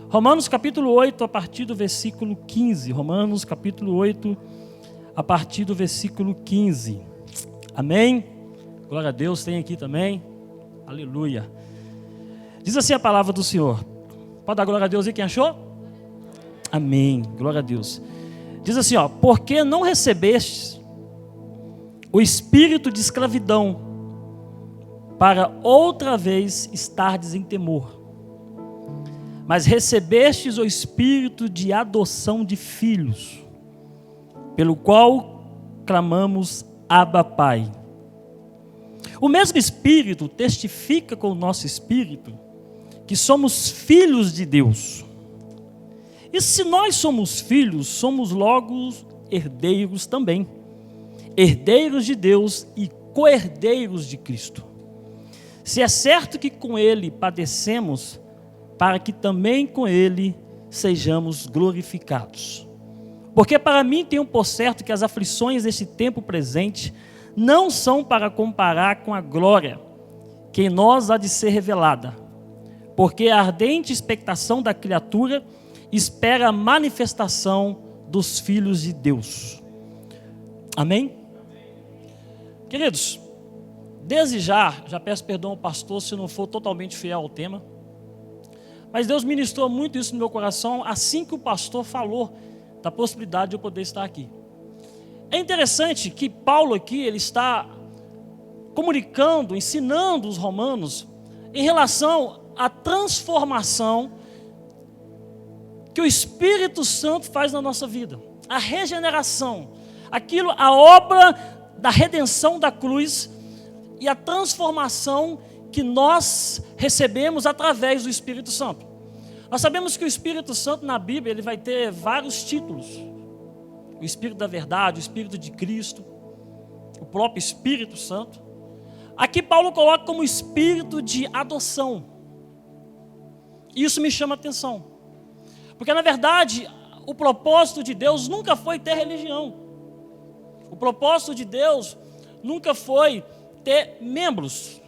Romanos capítulo 8, a partir do versículo 15. Romanos capítulo 8, a partir do versículo 15. Amém? Glória a Deus, tem aqui também. Aleluia. Diz assim a palavra do Senhor. Pode dar glória a Deus aí, quem achou? Amém, glória a Deus. Diz assim, ó: porque não recebestes o espírito de escravidão, para outra vez estardes em temor, mas recebestes o espírito de adoção de filhos, pelo qual clamamos: Abba, Pai. O mesmo Espírito testifica com o nosso espírito que somos filhos de Deus. E se nós somos filhos, somos logo herdeiros também, herdeiros de Deus e co-herdeiros de Cristo. Se é certo que com Ele padecemos, para que também com Ele sejamos glorificados. Porque para mim tenho por certo que as aflições deste tempo presente não são para comparar com a glória que em nós há de ser revelada. Porque a ardente expectação da criatura espera a manifestação dos filhos de Deus. Amém? Queridos, desde já peço perdão ao pastor se não for totalmente fiel ao tema, mas Deus ministrou muito isso no meu coração assim que o pastor falou da possibilidade de eu poder estar aqui. É interessante que Paulo aqui, ele está comunicando, ensinando os romanos em relação à transformação que o Espírito Santo faz na nossa vida, a regeneração, a obra da redenção da cruz e a transformação que nós recebemos através do Espírito Santo. Nós sabemos que o Espírito Santo na Bíblia ele vai ter vários títulos: o Espírito da verdade, o Espírito de Cristo, o próprio Espírito Santo. Aqui Paulo coloca como Espírito de adoção. Isso me chama a atenção, porque na verdade o propósito de Deus nunca foi ter religião. O propósito de Deus nunca foi ter membros.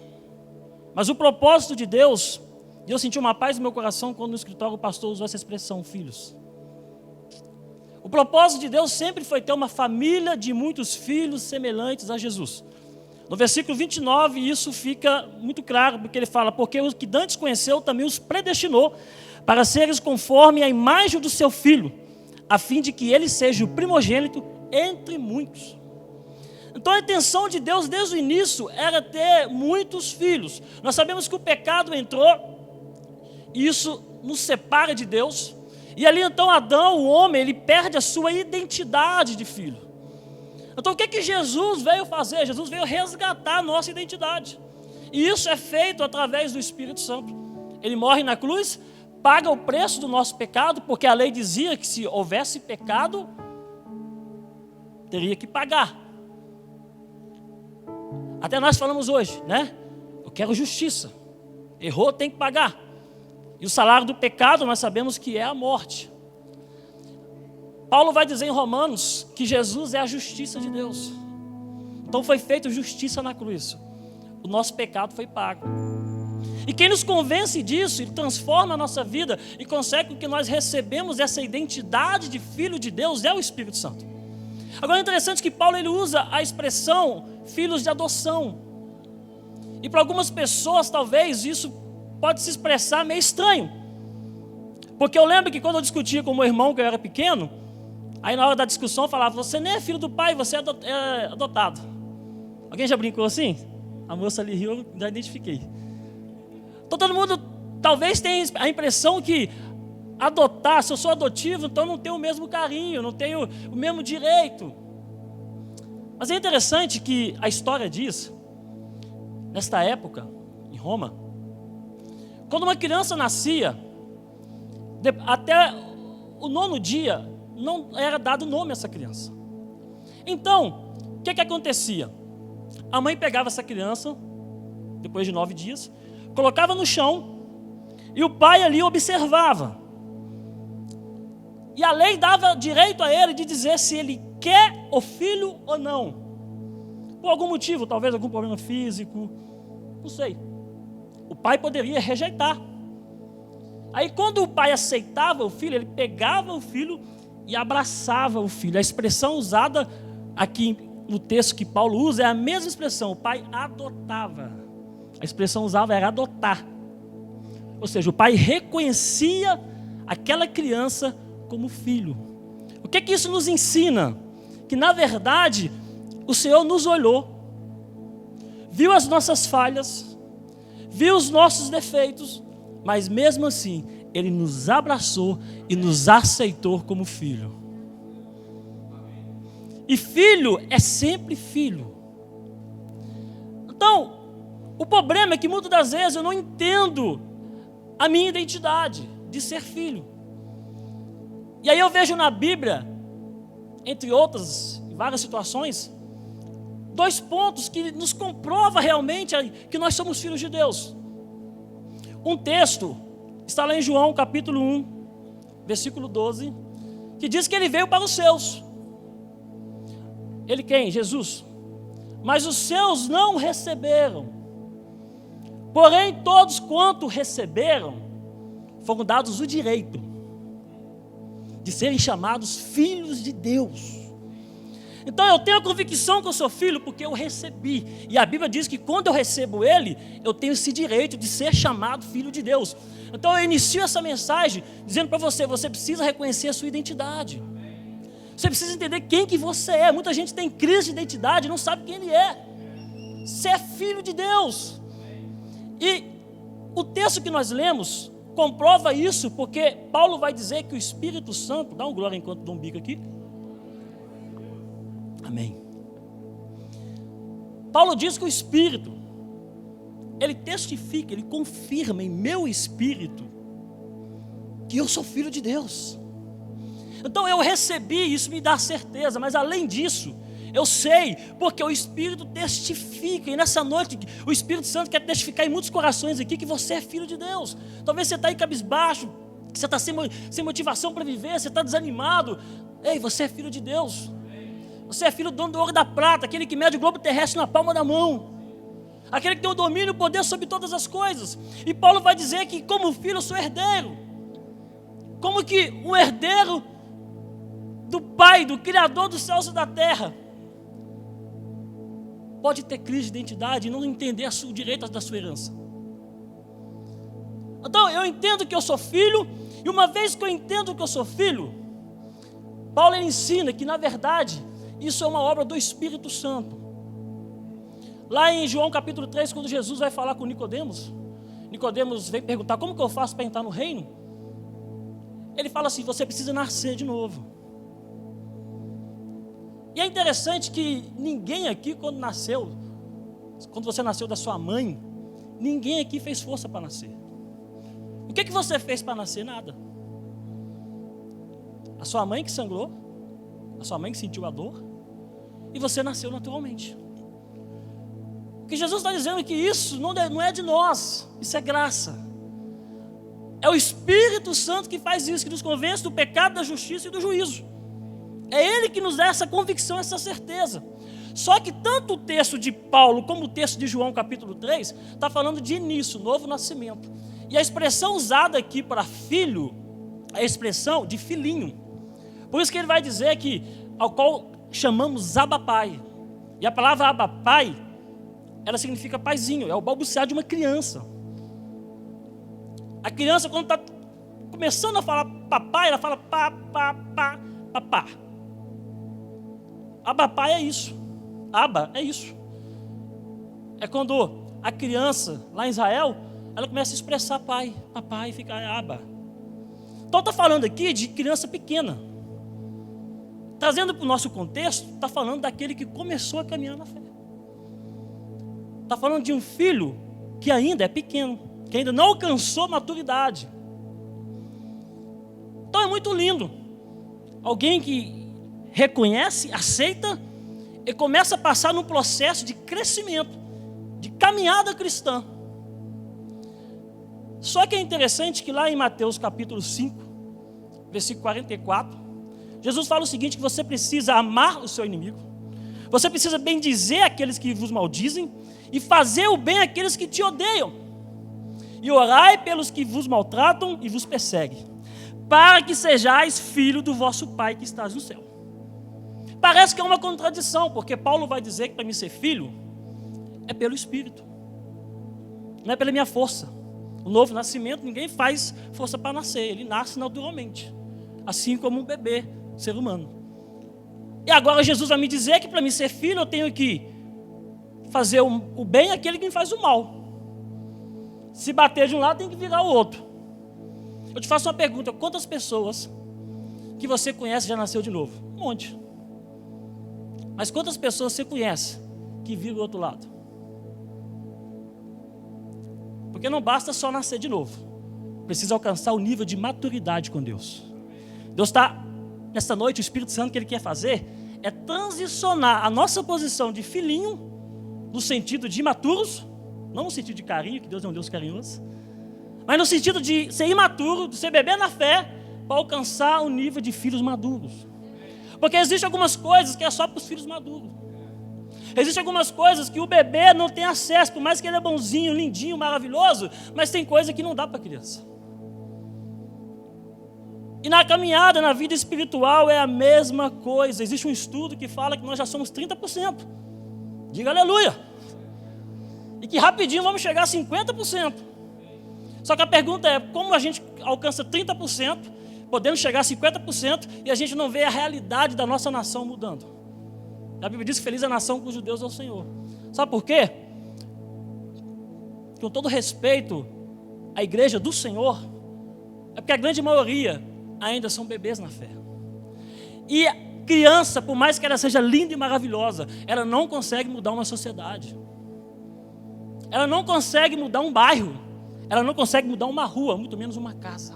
Mas o propósito de Deus, e eu senti uma paz no meu coração quando no escritório o pastor usou essa expressão, filhos. O propósito de Deus sempre foi ter uma família de muitos filhos semelhantes a Jesus. No versículo 29 isso fica muito claro, porque ele fala: porque os que dantes conheceu também os predestinou para seres conforme a imagem do seu filho, a fim de que ele seja o primogênito entre muitos. Então a intenção de Deus desde o início era ter muitos filhos. Nós sabemos que o pecado entrou, e isso nos separa de Deus, e ali então Adão, o homem, ele perde a sua identidade de filho. Então o que Jesus veio fazer? Jesus veio resgatar a nossa identidade, e isso é feito através do Espírito Santo. Ele morre na cruz, paga o preço do nosso pecado, porque a lei dizia que se houvesse pecado, teria que pagar. Até nós falamos hoje, né? Eu quero justiça. Errou, tem que pagar. E o salário do pecado nós sabemos que é a morte. Paulo vai dizer em Romanos que Jesus é a justiça de Deus. Então foi feita justiça na cruz. O nosso pecado foi pago. E quem nos convence disso e transforma a nossa vida e consegue com que nós recebemos essa identidade de filho de Deus é o Espírito Santo. Agora é interessante que Paulo ele usa a expressão filhos de adoção. E para algumas pessoas talvez isso pode se expressar meio estranho. Porque eu lembro que quando eu discutia com o meu irmão, que eu era pequeno, aí na hora da discussão eu falava: você nem é filho do pai, você é adotado. Alguém já brincou assim? A moça ali riu, eu já identifiquei. Então todo mundo talvez tenha a impressão que adotar, se eu sou adotivo, então não tenho o mesmo carinho, não tenho o mesmo direito. Mas é interessante que a história diz, nesta época, em Roma, quando uma criança nascia, até o 9º dia, não era dado nome a essa criança. Então, o que acontecia? A mãe pegava essa criança, depois de 9 dias, colocava no chão, e o pai ali observava. E a lei dava direito a ele de dizer se ele quer o filho ou não. Por algum motivo, talvez algum problema físico, não sei. O pai poderia rejeitar. Aí quando o pai aceitava o filho, ele pegava o filho e abraçava o filho. A expressão usada aqui no texto que Paulo usa é a mesma expressão, o pai adotava. A expressão usada era adotar. Ou seja, o pai reconhecia aquela criança como filho. O que que isso nos ensina? Que na verdade o Senhor nos olhou, viu as nossas falhas, viu os nossos defeitos, mas mesmo assim Ele nos abraçou e nos aceitou como filho. E filho é sempre filho. Então, o problema é que muitas das vezes eu não entendo a minha identidade de ser filho. E aí eu vejo na Bíblia, entre outras, várias situações, 2 pontos que nos comprova realmente que nós somos filhos de Deus. Um texto está lá em João capítulo 1, versículo 12, que diz que Ele veio para os seus. Ele quem? Jesus. Mas os seus não receberam. Porém, todos quanto receberam, foram dados o direito de serem chamados filhos de Deus. Então eu tenho a convicção que eu sou filho porque eu recebi. E a Bíblia diz que quando eu recebo Ele, eu tenho esse direito de ser chamado filho de Deus. Então eu inicio essa mensagem dizendo para você, você precisa reconhecer a sua identidade. Você precisa entender quem que você é. Muita gente tem crise de identidade, não sabe quem ele é. Você é filho de Deus. E o texto que nós lemos comprova isso, porque Paulo vai dizer que o Espírito Santo, dá um glória enquanto dou um bico aqui. Amém. Paulo diz que o Espírito, ele testifica, ele confirma em meu espírito que eu sou filho de Deus. Então eu recebi, isso me dá certeza, mas além disso, eu sei, porque o Espírito testifica, e nessa noite o Espírito Santo quer testificar em muitos corações aqui que você é filho de Deus. Talvez você está aí cabisbaixo, você está sem motivação para viver, você está desanimado. Ei, você é filho de Deus. Você é filho do dono do ouro e da prata, aquele que mede o globo terrestre na palma da mão, aquele que tem o domínio e o poder sobre todas as coisas. E Paulo vai dizer que como filho eu sou herdeiro. Como que um herdeiro do Pai, do Criador dos céus e da terra, pode ter crise de identidade e não entender o direito da sua herança. Então eu entendo que eu sou filho, e uma vez que eu entendo que eu sou filho, Paulo ele ensina que na verdade isso é uma obra do Espírito Santo. Lá em João capítulo 3, quando Jesus vai falar com Nicodemos, Nicodemos vem perguntar, como que eu faço para entrar no reino? Ele fala assim, você precisa nascer de novo. E é interessante que ninguém aqui quando você nasceu da sua mãe, ninguém aqui fez força para nascer. O que você fez para nascer? Nada. A sua mãe que sangrou, a sua mãe que sentiu a dor, e você nasceu naturalmente. O que Jesus está dizendo é que isso não é de nós, isso é graça. É o Espírito Santo que faz isso, que nos convence do pecado, da justiça e do juízo. É Ele que nos dá essa convicção, essa certeza. Só que tanto o texto de Paulo como o texto de João capítulo 3 está falando de início, novo nascimento. E a expressão usada aqui para filho é a expressão de filhinho. Por isso que ele vai dizer que ao qual chamamos Abba Pai. E a palavra Abba Pai, ela significa paizinho, é o balbuciar de uma criança. A criança quando está começando a falar papai, ela fala papá. Abba Pai é isso. Abba é isso. É quando a criança lá em Israel, ela começa a expressar pai, papai, e fica Abba. Então está falando aqui de criança pequena. Trazendo para o nosso contexto, está falando daquele que começou a caminhar na fé. Está falando de um filho que ainda é pequeno, que ainda não alcançou maturidade. Então é muito lindo. Alguém que reconhece, aceita e começa a passar num processo de crescimento, de caminhada cristã. Só que é interessante que lá em Mateus capítulo 5, versículo 44, Jesus fala o seguinte, que você precisa amar o seu inimigo, você precisa bendizer aqueles que vos maldizem e fazer o bem àqueles que te odeiam. e orai pelos que vos maltratam e vos perseguem, para que sejais filho do vosso Pai que estás no céu. Parece que é uma contradição, porque Paulo vai dizer que para mim ser filho é pelo Espírito, não é pela minha força. O novo nascimento, ninguém faz força para nascer, ele nasce naturalmente, assim como um bebê, ser humano. E agora Jesus vai me dizer que para mim ser filho eu tenho que fazer o bem àquele que me faz o mal. Se bater de um lado tem que virar o outro. Eu te faço uma pergunta: quantas pessoas que você conhece já nasceu de novo? Um monte. Mas quantas pessoas você conhece que viram o outro lado? Porque não basta só nascer de novo, precisa alcançar o nível de maturidade com Deus. Deus está, nessa noite, o Espírito Santo que Ele quer fazer é transicionar a nossa posição de filhinho, no sentido de imaturos, não no sentido de carinho, que Deus é um Deus carinhoso, mas no sentido de ser imaturo, de ser bebê na fé, para alcançar o nível de filhos maduros. Porque existem algumas coisas que é só para os filhos maduros. Existem algumas coisas que o bebê não tem acesso, por mais que ele é bonzinho, lindinho, maravilhoso, mas tem coisa que não dá para a criança. E na caminhada, na vida espiritual, é a mesma coisa. Existe um estudo que fala que nós já somos 30%. Diga aleluia. E que rapidinho vamos chegar a 50%. Só que a pergunta é, como a gente alcança 30%, podendo chegar a 50%, e a gente não vê a realidade da nossa nação mudando? A Bíblia diz que feliz é a nação cujo Deus é o Senhor. Sabe por quê? Com todo respeito à igreja do Senhor, é porque a grande maioria ainda são bebês na fé. E a criança, por mais que ela seja linda e maravilhosa, ela não consegue mudar uma sociedade. Ela não consegue mudar um bairro. Ela não consegue mudar uma rua, muito menos uma casa.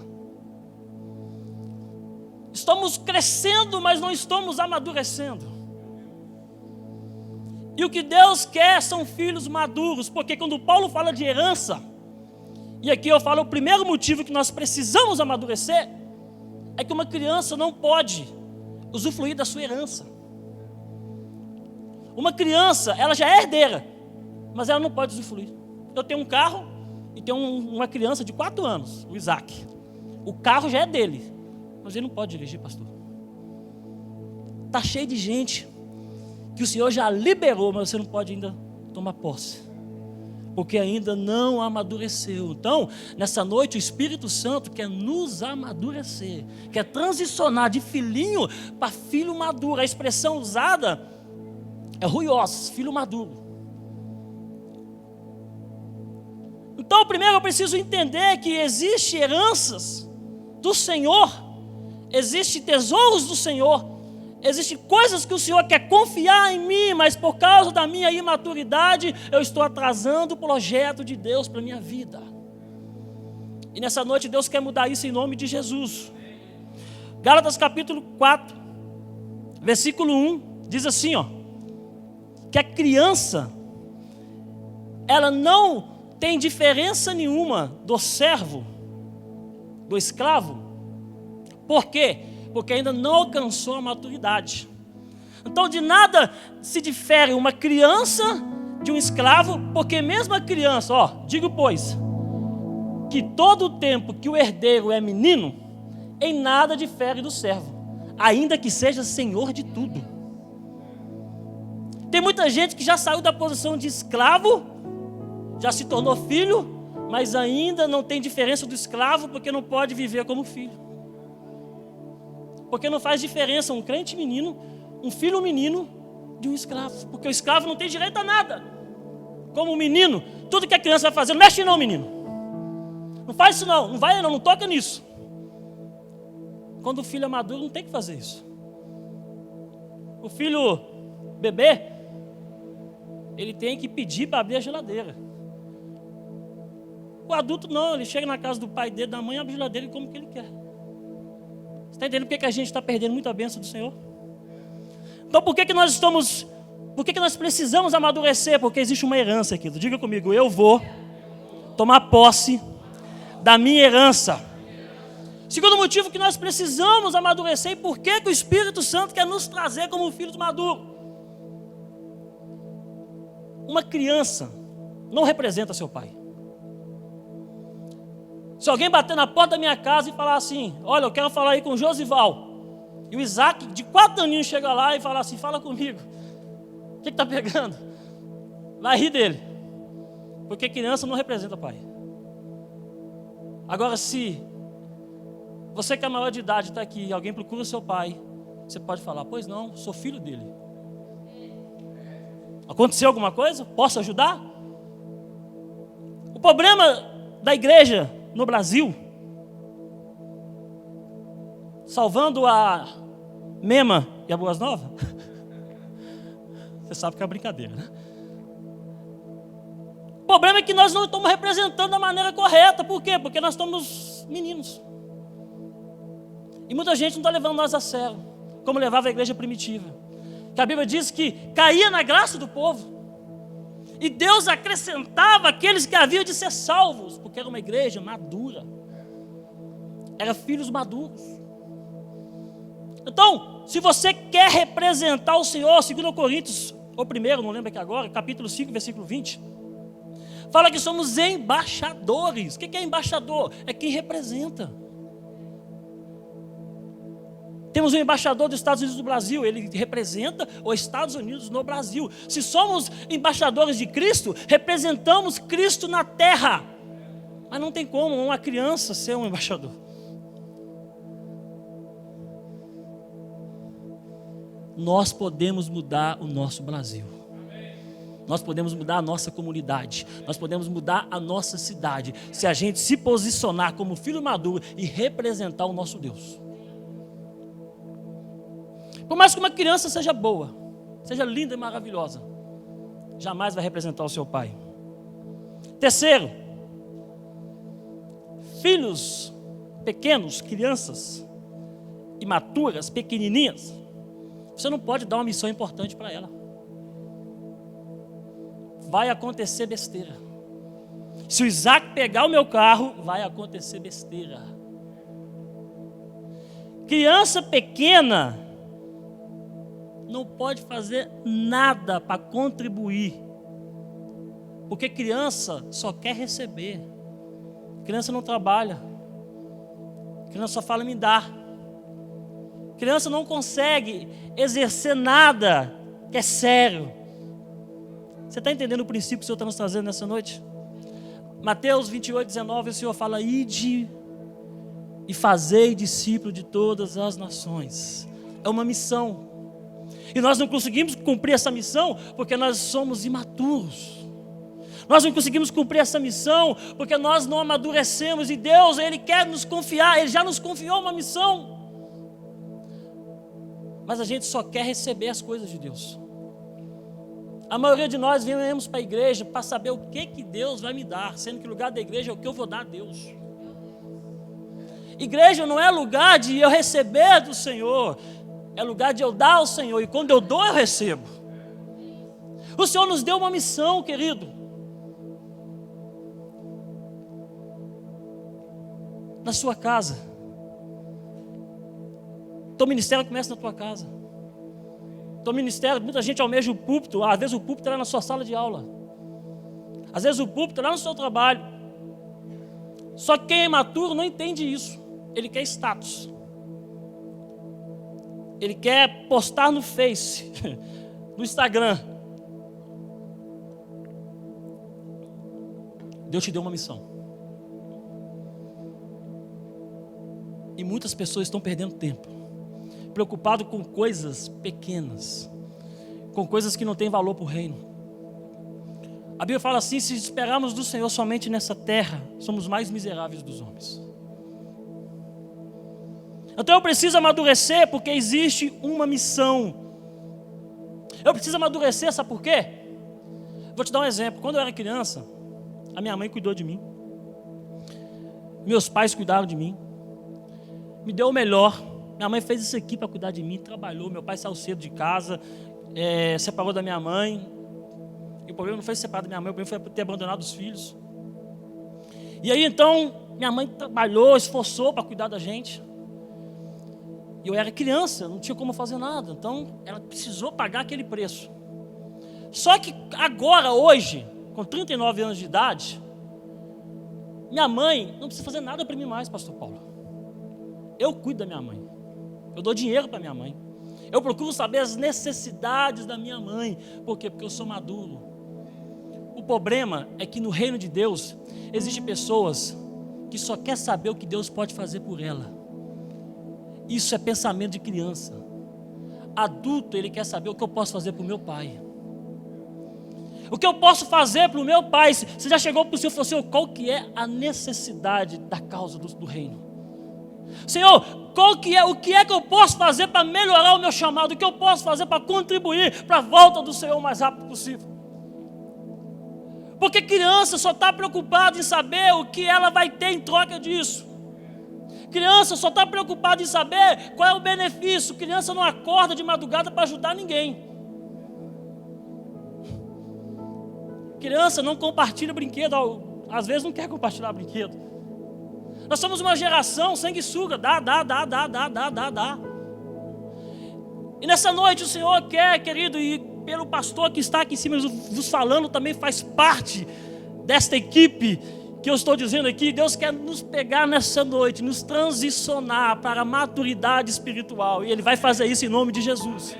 Estamos crescendo, mas não estamos amadurecendo. E o que Deus quer são filhos maduros, porque quando Paulo fala de herança, e aqui eu falo o primeiro motivo que nós precisamos amadurecer, é que uma criança não pode usufruir da sua herança. Uma criança, ela já é herdeira, mas ela não pode usufruir. Eu tenho um carro e tenho uma criança de 4 anos, o Isaac. O carro já é dele, mas ele não pode dirigir, pastor. Está cheio de gente que o Senhor já liberou, mas você não pode ainda tomar posse, porque ainda não amadureceu. Então, nessa noite, o Espírito Santo quer nos amadurecer, quer transicionar de filhinho para filho maduro. A expressão usada é ruios, filho maduro. Então, primeiro eu preciso entender que existem heranças do Senhor, existem tesouros do Senhor, existem coisas que o Senhor quer confiar em mim, mas por causa da minha imaturidade, eu estou atrasando o projeto de Deus para a minha vida. E nessa noite Deus quer mudar isso em nome de Jesus. Gálatas capítulo 4, versículo 1, diz assim, que a criança, ela não tem diferença nenhuma do servo, do escravo. Por quê? Porque ainda não alcançou a maturidade. Então de nada se difere uma criança de um escravo, porque mesmo a criança, digo pois, que todo o tempo que o herdeiro é menino, em nada difere do servo, ainda que seja senhor de tudo. Tem muita gente que já saiu da posição de escravo, já se tornou filho, mas ainda não tem diferença do escravo, porque não pode viver como filho. Porque não faz diferença um crente menino, um filho menino, de um escravo. Porque o escravo não tem direito a nada. Como o menino, tudo que a criança vai fazer, não mexe não, menino. Não faz isso não, não vai não toca nisso. Quando o filho é maduro, não tem que fazer isso. O filho bebê, ele tem que pedir para abrir a geladeira. O adulto não, ele chega na casa do pai dele, da mãe, abre a geladeira e come o que ele quer. Você está entendendo por que a gente está perdendo muita bênção do Senhor? Então por que nós precisamos amadurecer? Porque existe uma herança aqui. Diga comigo, eu vou tomar posse da minha herança. Segundo motivo que nós precisamos amadurecer, e por que o Espírito Santo quer nos trazer como filhos maduros? Uma criança não representa seu pai. Se alguém bater na porta da minha casa e falar assim, olha, eu quero falar aí com o Josival, e o Isaac, de 4 aninhos, chega lá e fala assim, fala comigo, o que está pegando? Vai rir dele, porque criança não representa pai. Agora, se você que é maior de idade está aqui, alguém procura o seu pai, você pode falar, pois não, sou filho dele. Aconteceu alguma coisa? Posso ajudar? O problema da igreja no Brasil, salvando a Mema e a Boas Novas, você sabe que é uma brincadeira, né? O problema é que nós não estamos representando da maneira correta. Por quê? Porque nós somos meninos. E muita gente não está levando nós a sério, como levava a igreja primitiva. Que a Bíblia diz que caía na graça do povo. E Deus acrescentava aqueles que haviam de ser salvos, porque era uma igreja madura. Era filhos maduros. Então, se você quer representar o Senhor, 2 Coríntios, ou primeiro, não lembro aqui agora, capítulo 5, versículo 20, fala que somos embaixadores. O que é embaixador? É quem representa. Temos um embaixador dos Estados Unidos do Brasil, ele representa os Estados Unidos no Brasil. Se somos embaixadores de Cristo, representamos Cristo na terra. Mas não tem como uma criança ser um embaixador. Nós podemos mudar o nosso Brasil. Nós podemos mudar a nossa comunidade. Nós podemos mudar a nossa cidade, se a gente se posicionar como filho maduro e representar o nosso Deus. Por mais que uma criança seja boa, seja linda e maravilhosa, jamais vai representar o seu pai. Terceiro, filhos pequenos, crianças imaturas, pequenininhas, você não pode dar uma missão importante para ela. Vai acontecer besteira. Se o Isaac pegar o meu carro, vai acontecer besteira. Criança pequena não pode fazer nada para contribuir, porque criança só quer receber. Criança não trabalha. Criança só fala me dá. Criança não consegue exercer nada que é sério. Você está entendendo o princípio que o Senhor está nos trazendo nessa noite? Mateus 28, 19, o Senhor fala, ide e fazei discípulo de todas as nações. É uma missão. E nós não conseguimos cumprir essa missão porque nós somos imaturos. Nós não conseguimos cumprir essa missão porque nós não amadurecemos. E Deus, Ele quer nos confiar, Ele já nos confiou uma missão. Mas a gente só quer receber as coisas de Deus. A maioria de nós viemos para a igreja para saber o que Deus vai me dar, sendo que o lugar da igreja é o que eu vou dar a Deus. Igreja não é lugar de eu receber do Senhor, é lugar de eu dar ao Senhor, e quando eu dou, eu recebo. O Senhor nos deu uma missão, querido. Na sua casa. Teu ministério começa na tua casa. Teu ministério, muita gente almeja o púlpito, às vezes o púlpito está na sua sala de aula. Às vezes o púlpito está lá no seu trabalho. Só que quem é imaturo não entende isso. Ele quer status. Ele quer postar no Face, no Instagram. Deus te deu uma missão. E muitas pessoas estão perdendo tempo, preocupado com coisas pequenas, com coisas que não têm valor para o reino. A Bíblia fala assim, se esperarmos do Senhor somente nessa terra, somos mais miseráveis dos homens. Então eu preciso amadurecer porque existe uma missão. Eu preciso amadurecer, sabe por quê? Vou te dar um exemplo. Quando eu era criança, a minha mãe cuidou de mim. Meus pais cuidaram de mim. Me deu o melhor. Minha mãe fez isso aqui para cuidar de mim, trabalhou. Meu pai saiu cedo de casa, separou da minha mãe. E o problema não foi separar da minha mãe, o problema foi ter abandonado os filhos. E aí então, minha mãe trabalhou, esforçou para cuidar da gente. E eu era criança, não tinha como fazer nada. Então, ela precisou pagar aquele preço. Só que agora, hoje, com 39 anos de idade, Minha mãe não precisa fazer nada para mim mais, pastor Paulo. Eu cuido da minha mãe. Eu dou dinheiro para minha mãe. Eu procuro saber as necessidades da minha mãe. Por quê? Porque eu sou maduro. O problema é que no reino de Deus existem pessoas que só querem saber o que Deus pode fazer por ela. Isso é pensamento de criança. Adulto, ele quer saber o que eu posso fazer para o meu pai. O que eu posso fazer para o meu pai? Você já chegou para o Senhor e falou, Senhor, qual que é a necessidade da causa do reino? Senhor, o que é que eu posso fazer para melhorar o meu chamado? O que eu posso fazer para contribuir para a volta do Senhor o mais rápido possível? Porque criança só está preocupada em saber o que ela vai ter em troca disso. Criança só está preocupada em saber qual é o benefício. Criança não acorda de madrugada para ajudar ninguém. Criança não compartilha brinquedo, às vezes não quer compartilhar brinquedo. Nós somos uma geração sanguessuga, dá. E nessa noite o Senhor quer, querido, e pelo pastor que está aqui em cima vos falando, também faz parte desta equipe que eu estou dizendo aqui. Deus quer nos pegar nessa noite, nos transicionar para a maturidade espiritual, e Ele vai fazer isso em nome de Jesus.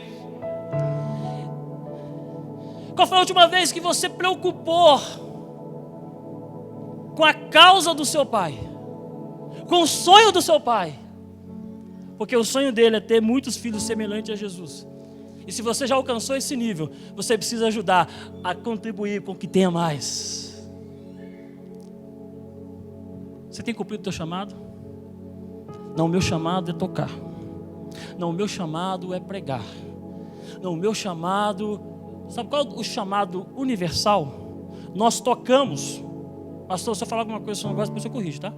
Qual foi a última vez que você preocupou com a causa do seu pai? Com o sonho do seu pai? Porque o sonho dele é ter muitos filhos semelhantes a Jesus. E se você já alcançou esse nível, você precisa ajudar a contribuir com o que tenha mais. Você tem cumprido o teu chamado? Não, o meu chamado é tocar. Não, o meu chamado é pregar. Não, o meu chamado... Sabe qual é o chamado universal? Nós tocamos. Pastor, se eu falar alguma coisa sobre o negócio, depois eu corrijo, tá?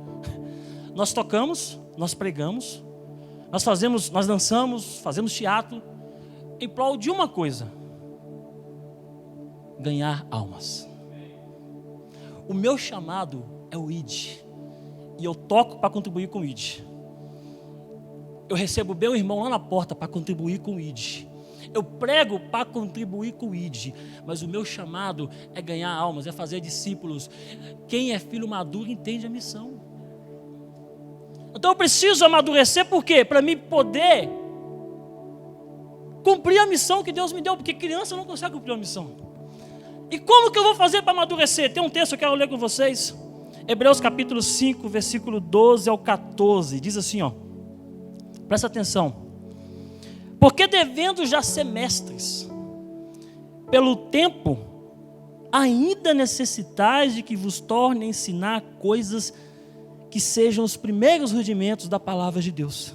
Nós tocamos, nós pregamos, nós dançamos, fazemos teatro, em prol de uma coisa: ganhar almas. O meu chamado é o ID, e eu toco para contribuir com o ID. Eu recebo meu irmão lá na porta para contribuir com o ID. Eu prego para contribuir com o ID, mas o meu chamado é ganhar almas, é fazer discípulos. Quem é filho maduro entende a missão. Então eu preciso amadurecer, por quê? Para mim poder cumprir a missão que Deus me deu, porque criança não consegue cumprir a missão. E como que eu vou fazer para amadurecer? Tem um texto que eu quero ler com vocês, Hebreus capítulo 5, versículo 12 ao 14, diz assim, ó, presta atenção. Porque devendo já ser mestres, pelo tempo, ainda necessitais de que vos torne a ensinar coisas que sejam os primeiros rudimentos da palavra de Deus.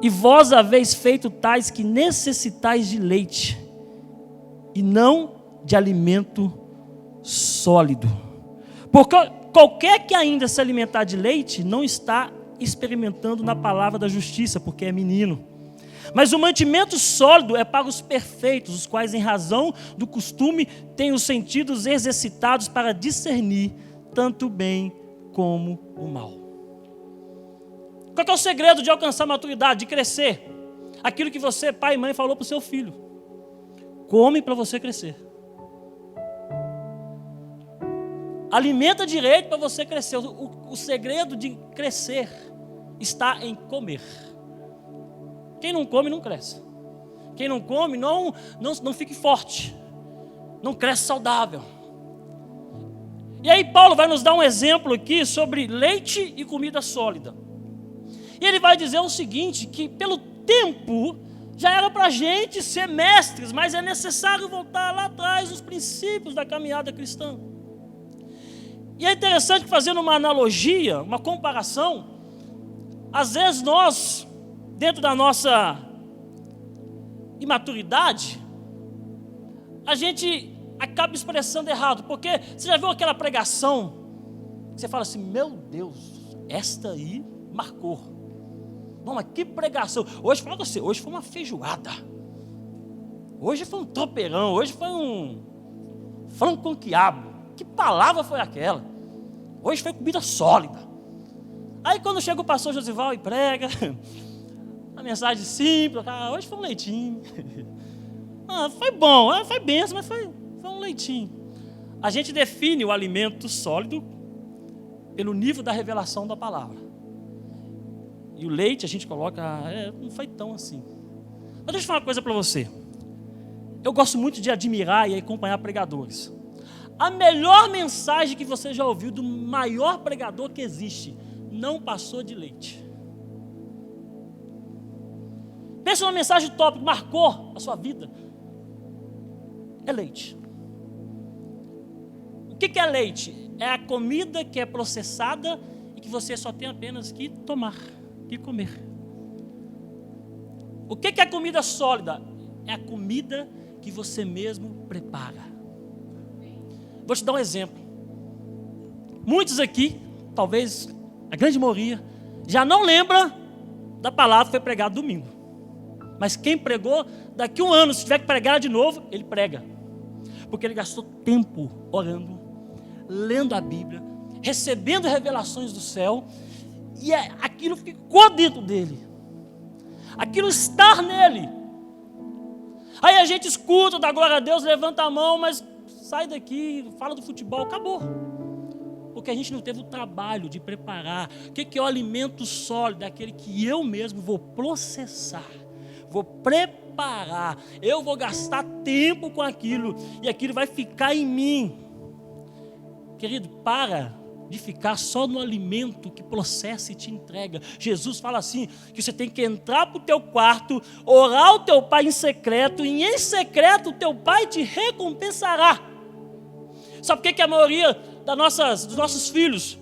E vós haveis feito tais que necessitais de leite, e não de alimento sólido. Porque qualquer que ainda se alimentar de leite, não está experimentando na palavra da justiça, porque é menino. Mas o mantimento sólido é para os perfeitos, os quais em razão do costume têm os sentidos exercitados para discernir tanto o bem como o mal. Qual é o segredo de alcançar a maturidade, de crescer? Aquilo que você, pai e mãe, falou para o seu filho: come para você crescer. Alimenta direito para você crescer. O segredo de crescer está em comer. Quem não come não cresce. Quem não come não fica forte. Não cresce saudável. E aí Paulo vai nos dar um exemplo aqui sobre leite e comida sólida. E ele vai dizer o seguinte, que pelo tempo já era para a gente ser mestres, mas é necessário voltar lá atrás os princípios da caminhada cristã. E é interessante que, fazendo uma analogia, uma comparação, às vezes nós, dentro da nossa imaturidade, a gente acaba expressando errado, porque você já viu aquela pregação, que você fala assim, meu Deus, esta aí marcou. Não, mas que pregação, hoje foi uma feijoada, hoje foi um tropeirão, hoje foi um frango com quiabo, que palavra foi aquela? Hoje foi comida sólida. Aí quando chega o pastor Josival e prega, a mensagem simples, hoje foi um leitinho. Foi bom, foi benção, mas foi um leitinho. A gente define o alimento sólido pelo nível da revelação da palavra. E o leite a gente coloca, não foi tão assim. Mas deixa eu falar uma coisa para você. Eu gosto muito de admirar e acompanhar pregadores. A melhor mensagem que você já ouviu do maior pregador que existe não passou de leite. Pensa numa mensagem top que marcou a sua vida. É leite. O que é leite? É a comida que é processada e que você só tem apenas que tomar, que comer. O que é comida sólida? É a comida que você mesmo prepara. Vou te dar um exemplo. Muitos aqui, talvez a grande maioria, já não lembra da palavra que foi pregada domingo. Mas quem pregou, daqui a um ano, se tiver que pregar de novo, ele prega. Porque ele gastou tempo orando, lendo a Bíblia, recebendo revelações do céu, e aquilo ficou dentro dele. Aquilo está nele. Aí a gente escuta, dá glória a Deus, levanta a mão, mas sai daqui, fala do futebol, acabou. Porque a gente não teve o trabalho de preparar. O que é o alimento sólido? É aquele que eu mesmo vou processar, vou preparar, eu vou gastar tempo com aquilo, e aquilo vai ficar em mim. Querido, para de ficar só no alimento que processa e te entrega. Jesus fala assim, que você tem que entrar para o teu quarto, orar o teu pai em secreto, e em secreto o teu pai te recompensará. Sabe por que a maioria dos nossos filhos,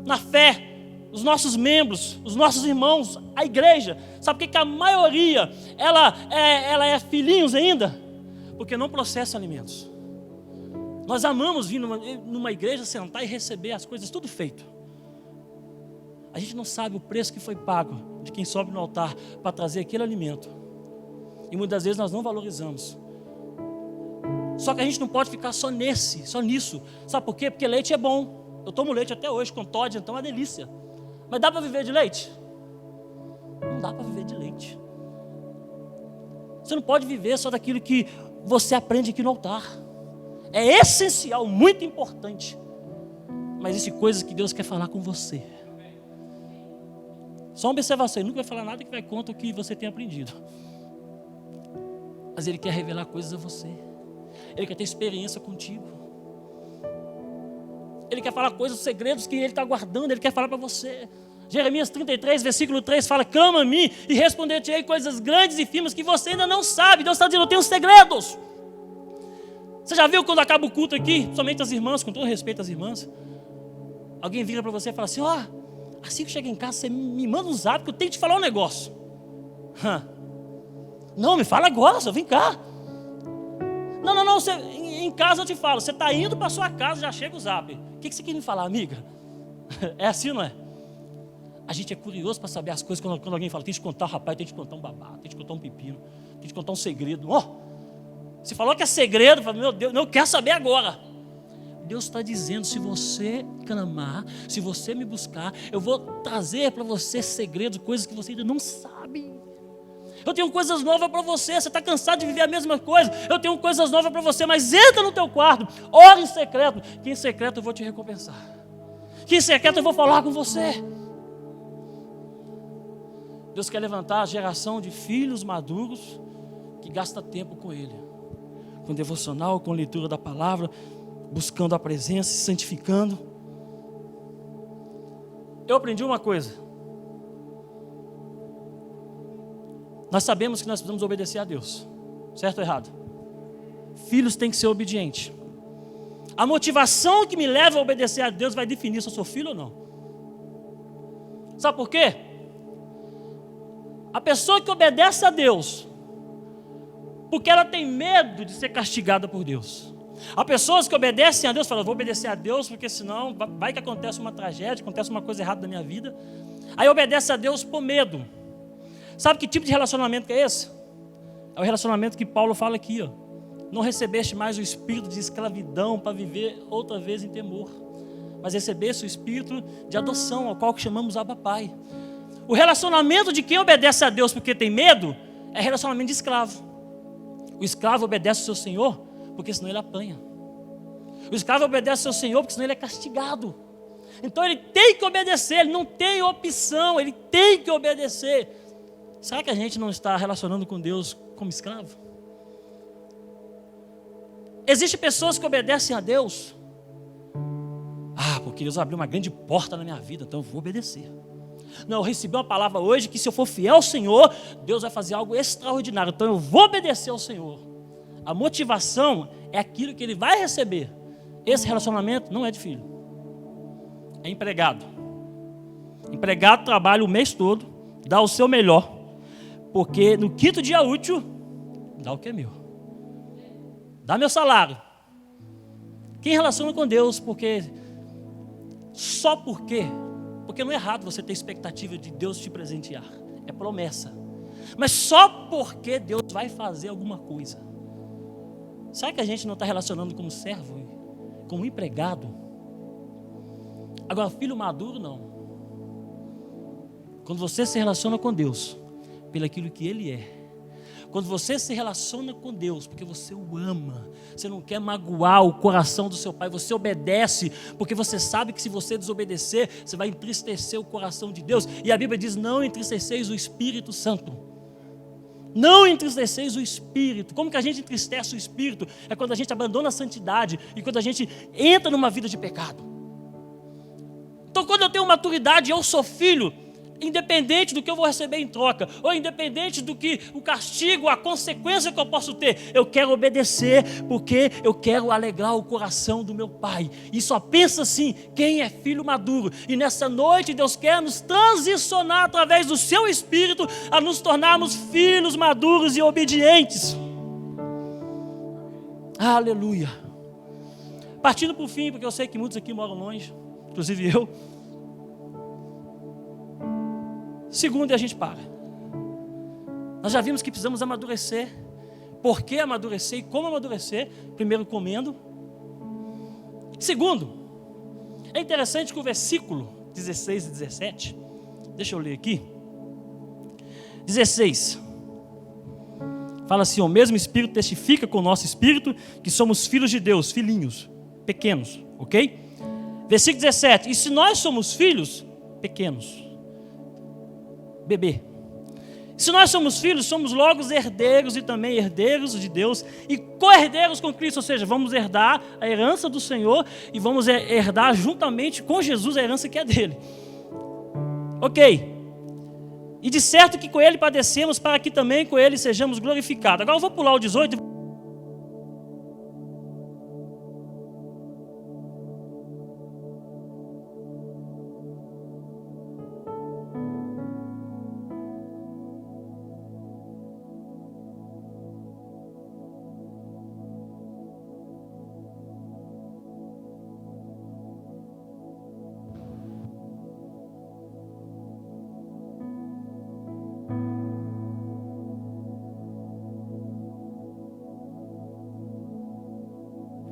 na fé, os nossos membros, os nossos irmãos, a igreja, sabe por que a maioria, ela é filhinhos ainda? Porque não processa alimentos. Nós amamos vir numa igreja, sentar e receber as coisas tudo feito. A gente não sabe o preço que foi pago de quem sobe no altar para trazer aquele alimento. E muitas vezes nós não valorizamos. Só que a gente não pode ficar só nisso. Sabe por quê? Porque leite é bom. Eu tomo leite até hoje com Todd, então é uma delícia. Mas dá para viver de leite? Não dá para viver de leite. Você não pode viver só daquilo que você aprende aqui no altar. É essencial, muito importante. Mas existem coisas que Deus quer falar com você. Só uma observação, Ele nunca vai falar nada que vai contra o que você tem aprendido. Mas Ele quer revelar coisas a você. Ele quer ter experiência contigo. Ele quer falar coisas, segredos que Ele está guardando. Ele quer falar para você. Jeremias 33, versículo 3 fala: clama a mim e responder-te-ei coisas grandes e firmes que você ainda não sabe. Deus está dizendo: eu tenho segredos. Você já viu quando acaba o culto aqui, somente as irmãs, com todo respeito às irmãs, alguém vira para você e fala assim: assim que chega em casa, você me manda um zap que eu tenho que te falar um negócio. Não, me fala agora, só vem cá. Não, em casa eu te falo, você está indo para sua casa, já chega o zap. O que você quer me falar, amiga? É assim, não é? A gente é curioso para saber as coisas, quando alguém fala: tem que te contar, rapaz, tem que te contar um babado, tem que te contar um pepino, tem que te contar um segredo. Você falou que é segredo, meu Deus, não quero saber agora. Deus está dizendo: se você clamar, se você me buscar, eu vou trazer para você segredos, coisas que você ainda não sabe. Eu tenho coisas novas para você. Você está cansado de viver a mesma coisa? Eu tenho coisas novas para você, mas entra no teu quarto, ora em secreto, que em secreto eu vou te recompensar, que em secreto eu vou falar com você. Deus quer levantar a geração de filhos maduros que gasta tempo com Ele, com devocional, com leitura da palavra, buscando a presença, se santificando. Eu aprendi uma coisa. Nós sabemos que nós precisamos obedecer a Deus, certo ou errado? Filhos têm que ser obedientes. A motivação que me leva a obedecer a Deus vai definir se eu sou filho ou não. Sabe por quê? A pessoa que obedece a Deus porque ela tem medo de ser castigada por Deus. Há pessoas que obedecem a Deus, falam: vou obedecer a Deus porque senão vai que acontece uma tragédia, acontece uma coisa errada na minha vida. Aí obedece a Deus por medo. Sabe que tipo de relacionamento que é esse? É o relacionamento que Paulo fala aqui, não recebeste mais o espírito de escravidão para viver outra vez em temor, mas recebeste o espírito de adoção, ao qual que chamamos Abba Pai. O relacionamento de quem obedece a Deus porque tem medo é relacionamento de escravo. O escravo obedece ao seu senhor porque senão ele apanha. O escravo obedece ao seu senhor porque senão ele é castigado. Então ele tem que obedecer, ele não tem opção, ele tem que obedecer. Será que a gente não está relacionando com Deus como escravo? Existem pessoas que obedecem a Deus. Porque Deus abriu uma grande porta na minha vida, então eu vou obedecer. Não, eu recebi uma palavra hoje que se eu for fiel ao Senhor, Deus vai fazer algo extraordinário, então eu vou obedecer ao Senhor. A motivação é aquilo que ele vai receber. Esse relacionamento não é de filho, é empregado. Empregado trabalha o mês todo, dá o seu melhor, porque no quinto dia útil, dá o que é meu. Dá meu salário. Quem relaciona com Deus, só porque não é errado você ter expectativa de Deus te presentear, é promessa. Mas só porque Deus vai fazer alguma coisa. Será que a gente não está relacionando como servo, como empregado? Agora, filho maduro, não. Quando você se relaciona com Deus, pelo aquilo que Ele é. Quando você se relaciona com Deus, porque você o ama, você não quer magoar o coração do seu pai, você obedece, porque você sabe que se você desobedecer, você vai entristecer o coração de Deus. E a Bíblia diz, não entristeceis o Espírito Santo. Não entristeceis o Espírito. Como que a gente entristece o Espírito? É quando a gente abandona a santidade e quando a gente entra numa vida de pecado. Então quando eu tenho maturidade, eu sou filho, independente do que eu vou receber em troca, ou independente do que o castigo, a consequência que eu posso ter, eu quero obedecer, porque eu quero alegrar o coração do meu pai. E só pensa assim, quem é filho maduro. E nessa noite Deus quer nos transicionar através do seu Espírito, a nos tornarmos filhos maduros e obedientes. Aleluia. Partindo para o fim, porque eu sei que muitos aqui moram longe, inclusive eu. Segundo, e a gente para. Nós já vimos que precisamos amadurecer. Por que amadurecer e como amadurecer? Primeiro, comendo. Segundo, é interessante que o versículo 16 e 17, deixa eu ler aqui. 16, fala assim, o mesmo Espírito testifica com o nosso Espírito que somos filhos de Deus, filhinhos, pequenos, ok? Versículo 17, e se nós somos filhos, pequenos, bebê. Se nós somos filhos, somos logo herdeiros e também herdeiros de Deus e co-herdeiros com Cristo, ou seja, vamos herdar a herança do Senhor e vamos herdar juntamente com Jesus a herança que é dele. Ok. E de certo que com ele padecemos para que também com ele sejamos glorificados. Agora eu vou pular o 18.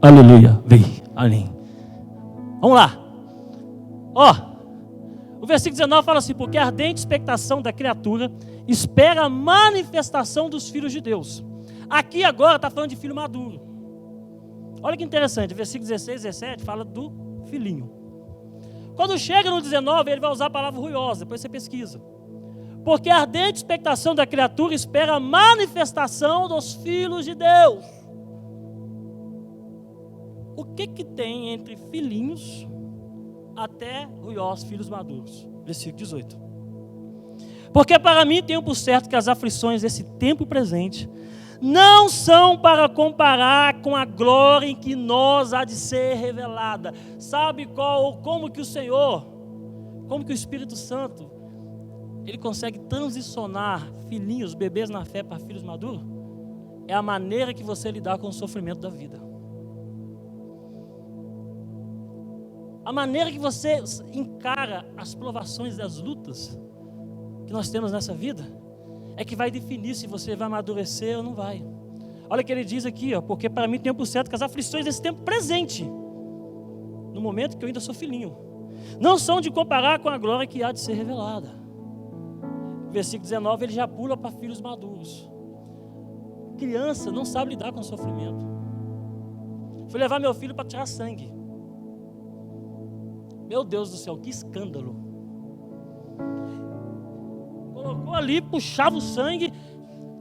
Aleluia, vem, além. Vamos lá. O versículo 19 fala assim, porque a ardente expectação da criatura espera a manifestação dos filhos de Deus. Aqui agora está falando de filho maduro. Olha que interessante, o versículo 16 e 17 fala do filhinho. Quando chega no 19, ele vai usar a palavra ruiosa, depois você pesquisa. Porque a ardente expectação da criatura espera a manifestação dos filhos de Deus. O que tem entre filhinhos até ruiós, filhos maduros? Versículo 18. Porque para mim tenho por certo que as aflições desse tempo presente não são para comparar com a glória em que nós há de ser revelada. Sabe como que o Senhor, como que o Espírito Santo, ele consegue transicionar filhinhos, bebês na fé para filhos maduros? É a maneira que você lidar com o sofrimento da vida. A maneira que você encara as provações e as lutas que nós temos nessa vida é que vai definir se você vai amadurecer ou não vai. Olha o que ele diz aqui, porque para mim tenho por certo que as aflições desse tempo presente, no momento que eu ainda sou filhinho, não são de comparar com a glória que há de ser revelada. Versículo 19, ele já pula para filhos maduros. Criança não sabe lidar com o sofrimento. Fui levar meu filho para tirar sangue. Meu Deus do céu, que escândalo. Colocou ali, puxava o sangue,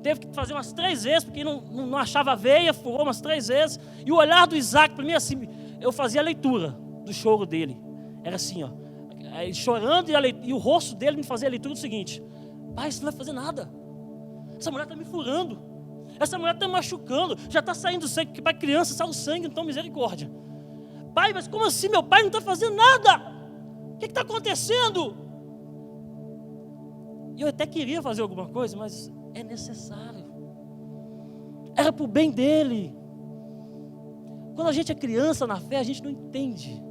teve que fazer umas 3 vezes, porque não achava a veia, furou umas 3 vezes. E o olhar do Isaac, para mim, assim, eu fazia a leitura do choro dele. Era assim, ó, ele chorando e o rosto dele me fazia a leitura do seguinte: pai, você não vai fazer nada. Essa mulher está me furando. Essa mulher está me machucando. Já está saindo sangue, porque para criança sai o sangue, então misericórdia. Pai, mas como assim? Meu pai não está fazendo nada. O que está acontecendo? E eu até queria fazer alguma coisa, mas é necessário. Era para o bem dele. Quando a gente é criança na fé, a gente não entende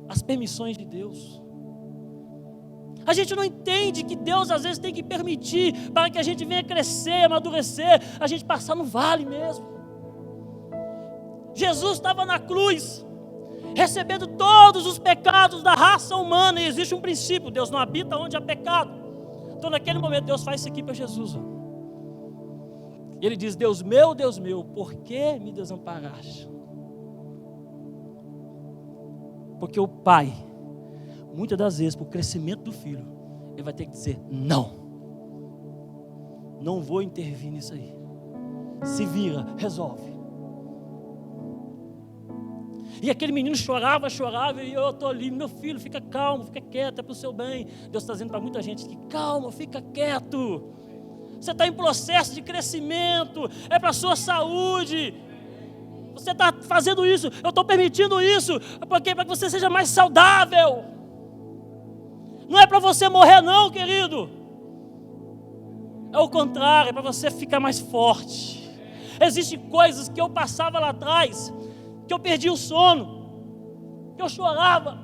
as permissões de Deus. A gente não entende que Deus às vezes tem que permitir para que a gente venha crescer, amadurecer, a gente passar no vale mesmo. Jesus estava na cruz, recebendo todos os pecados da raça humana, e existe um princípio: Deus não habita onde há pecado. Então naquele momento Deus faz isso aqui para Jesus. E ele diz: Deus meu, por que me desamparaste? Porque o pai, muitas das vezes, para o crescimento do filho, ele vai ter que dizer: não vou intervir nisso aí, se vira, resolve. E aquele menino chorava, e eu estou ali: meu filho, fica calmo, fica quieto, é para o seu bem. Deus está dizendo para muita gente que: calma, fica quieto, você está em processo de crescimento, é para a sua saúde. Você está fazendo isso, eu estou permitindo isso, porque para que você seja mais saudável. Não é para você morrer não, querido. É o contrário, é para você ficar mais forte. Existem coisas que eu passava lá atrás, que eu perdi o sono, que eu chorava,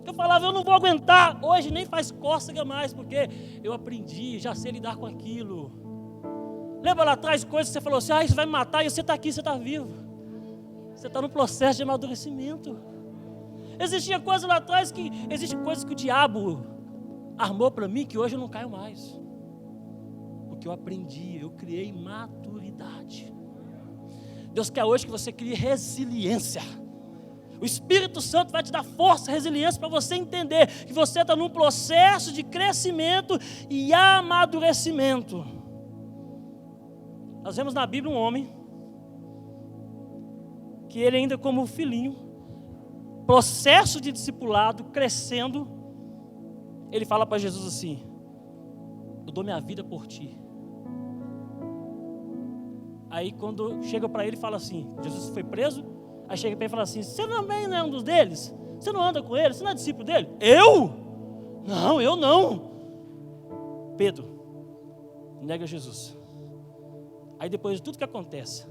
que eu falava: eu não vou aguentar. Hoje nem faz cócega mais, porque eu aprendi, já sei lidar com aquilo. Lembra lá atrás coisas que você falou assim: isso vai me matar, e você está aqui, você está vivo. Você está no processo de amadurecimento. Existia coisa lá atrás existe coisas que o diabo armou para mim, que hoje eu não caio mais. Porque eu aprendi, eu criei maturidade. Deus quer hoje que você crie resiliência. O Espírito Santo vai te dar força, resiliência, para você entender que você está num processo de crescimento e amadurecimento. Nós vemos na Bíblia um homem que ele ainda como filhinho, processo de discipulado, crescendo, ele fala para Jesus assim: eu dou minha vida por ti. Aí quando chega para ele, fala assim, Jesus foi preso, aí chega para ele e fala assim: você também não é um dos deles? Você não anda com ele? Você não é discípulo dele? Eu? Não, eu não. Pedro nega Jesus. Aí depois de tudo que acontece,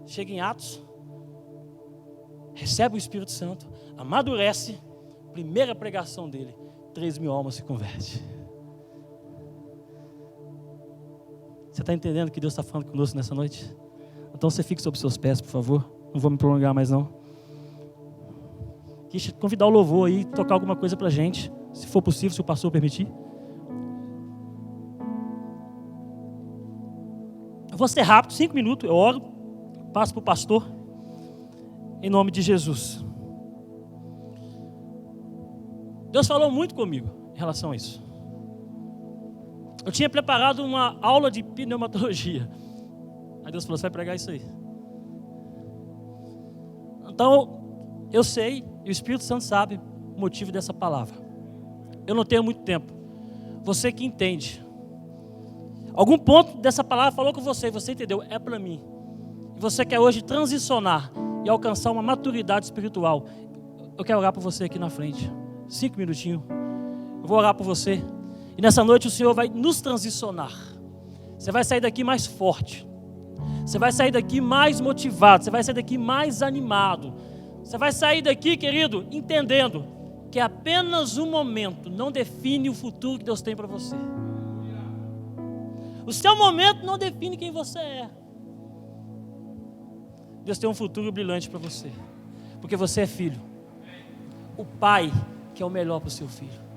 chega em Atos, recebe o Espírito Santo, amadurece, primeira pregação dele, 3.000 almas se convertem. Você está entendendo que Deus está falando conosco nessa noite? Então você fique sobre os seus pés, por favor. Não vou me prolongar mais não. Quis convidar o louvor aí, tocar alguma coisa para a gente, se for possível, se o pastor permitir. Eu vou ser rápido, 5 minutos, eu oro, passo para o pastor, em nome de Jesus. Deus falou muito comigo em relação a isso. Eu tinha preparado uma aula de pneumatologia. Aí Deus falou: você vai pregar isso aí. Então, eu sei, e o Espírito Santo sabe o motivo dessa palavra. Eu não tenho muito tempo. Você que entende. Algum ponto dessa palavra falou com você, você entendeu, é para mim. E você quer hoje transicionar e alcançar uma maturidade espiritual. Eu quero orar por você aqui na frente. 5 minutinhos. Eu vou orar por você. E nessa noite o Senhor vai nos transicionar. Você vai sair daqui mais forte. Você vai sair daqui mais motivado. Você vai sair daqui mais animado. Você vai sair daqui, querido, entendendo que apenas um momento não define o futuro que Deus tem para você. O seu momento não define quem você é. Deus tem um futuro brilhante para você. Porque você é filho. O pai quer o melhor para o seu filho.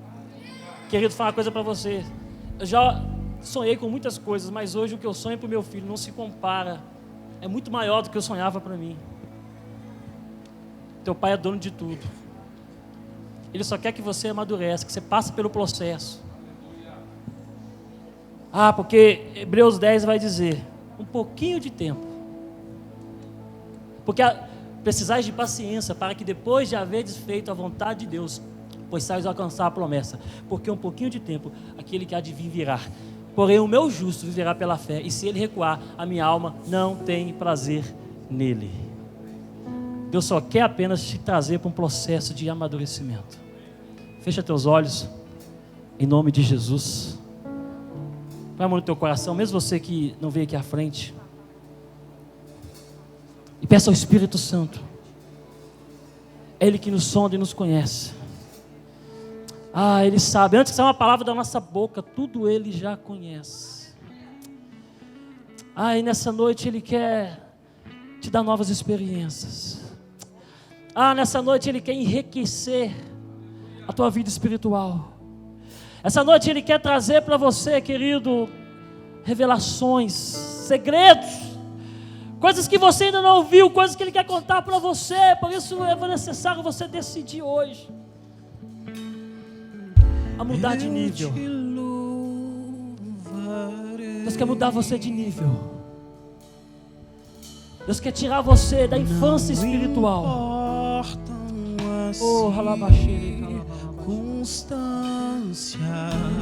Querido, vou falar uma coisa para você. Eu já sonhei com muitas coisas, mas hoje o que eu sonho para o meu filho não se compara. É muito maior do que eu sonhava para mim. Teu pai é dono de tudo. Ele só quer que você amadureça, que você passe pelo processo. Porque Hebreus 10 vai dizer, um pouquinho de tempo. Porque precisais de paciência, para que depois de haveres feito a vontade de Deus, possais alcançar a promessa. Porque um pouquinho de tempo, aquele que há de vir virá. Porém o meu justo viverá pela fé, e se ele recuar, a minha alma não tem prazer nele. Deus só quer apenas te trazer para um processo de amadurecimento. Fecha teus olhos, em nome de Jesus. Põe a mão no teu coração, mesmo você que não veio aqui à frente, e peça ao Espírito Santo. É Ele que nos sonda e nos conhece. Ele sabe, antes de sair uma palavra da nossa boca, tudo Ele já conhece. E nessa noite Ele quer te dar novas experiências. Nessa noite Ele quer enriquecer a tua vida espiritual. Essa noite Ele quer trazer para você, querido, revelações, segredos, coisas que você ainda não ouviu, coisas que Ele quer contar para você. Por isso é necessário você decidir hoje a mudar de nível. Deus quer mudar você de nível. Deus quer tirar você da infância espiritual. Constância.